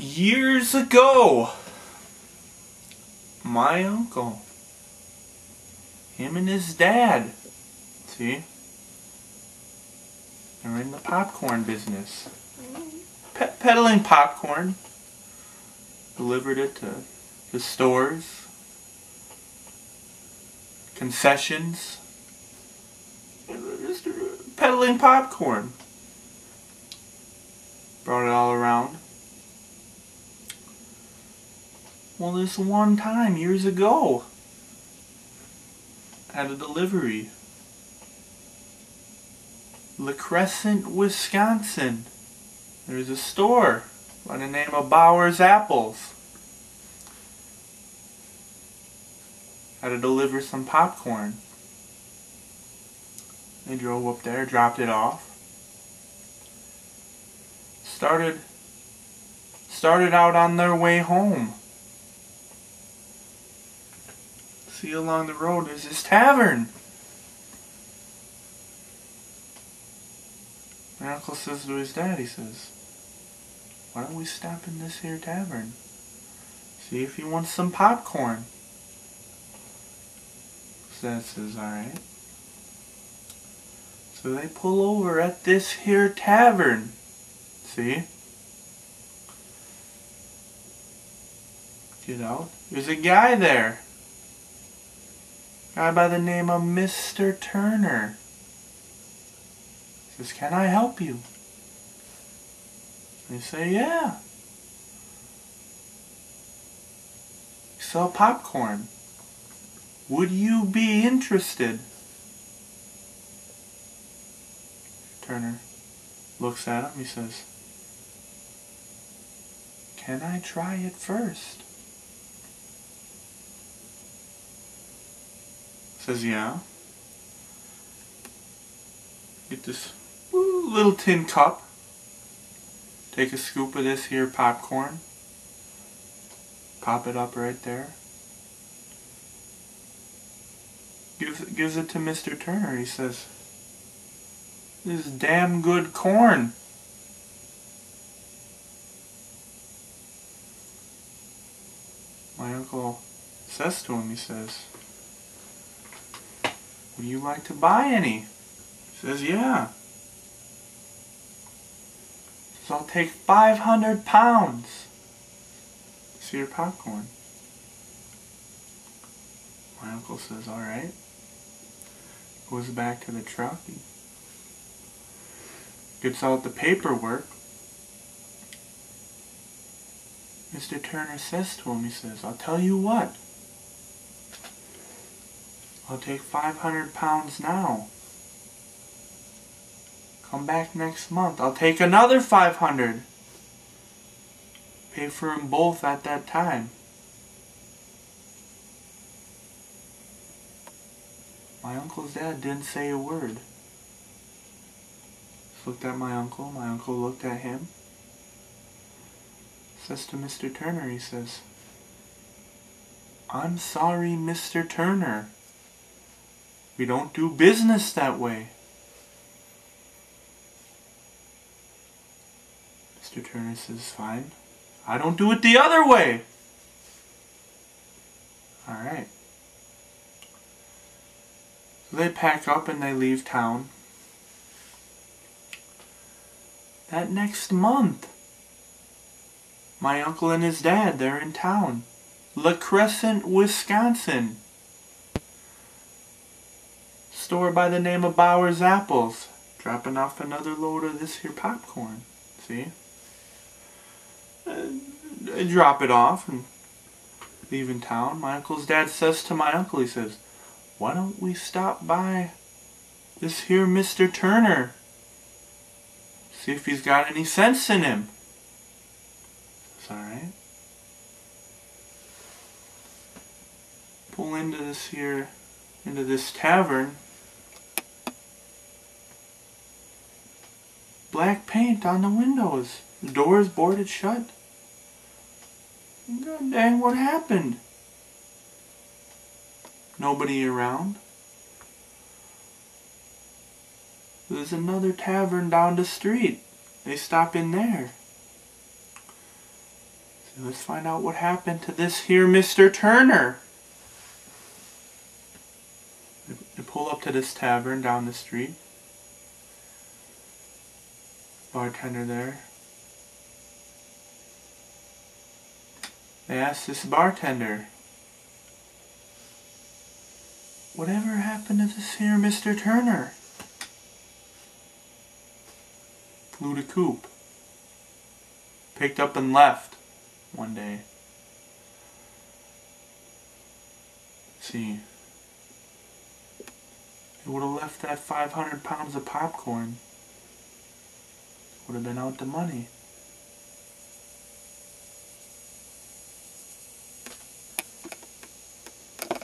Years ago, my uncle, him and his dad, see, they're in the popcorn business. Peddling popcorn, delivered it to the stores, concessions, just peddling popcorn. Brought it all around. Well, this one time, years ago, had a delivery. La Crescent, Wisconsin. There's a store by the name of Bauer's Apples. Had to deliver some popcorn. They drove up there, dropped it off. Started out on their way home. See, along the road there's this tavern. My uncle says to his dad, he says, why don't we stop in this here tavern? See if he wants some popcorn. So Dad says, alright. So they pull over at this here tavern. See? Get out. There's a guy there. Guy by the name of Mr. Turner. Says, can I help you? They say, yeah. You sell popcorn. Would you be interested? Turner looks at him. He says, can I try it first? Says, yeah. Get this little tin cup. Take a scoop of this here popcorn. Pop it up right there. Gives it to Mr. Turner. He says, this is damn good corn. My uncle says to him, he says, would you like to buy any? He says, yeah. He says, I'll take 500 pounds. See your popcorn. My uncle says, alright. Goes back to the truck. He gets out the paperwork. Mr. Turner says to him, he says, I'll tell you what. I'll take 500 pounds now. Come back next month. I'll take another 500. Pay for them both at that time. My uncle's dad didn't say a word. Just looked at my uncle. My uncle looked at him. Says to Mr. Turner, he says, I'm sorry, Mr. Turner. We don't do business that way. Mr. Turner says, fine. I don't do it the other way. Alright. So they pack up and they leave town. That next month, my uncle and his dad, they're in town. La Crescent, Wisconsin. Store by the name of Bauer's Apples. Dropping off another load of this here popcorn. See? They drop it off and leaving town. My uncle's dad says to my uncle, he says, why don't we stop by this here Mr. Turner? See if he's got any sense in him. It's alright. Pull into this tavern. Black paint on the windows. The doors boarded shut. God dang, what happened? Nobody around. There's another tavern down the street. They stop in there. Let's find out what happened to this here Mr. Turner. They pull up to this tavern down the street. Bartender there. They ask this bartender, whatever happened to this here Mr. Turner? Flew the coop. Picked up and left one day. See, they would have left that 500 pounds of popcorn. Would have been out the money.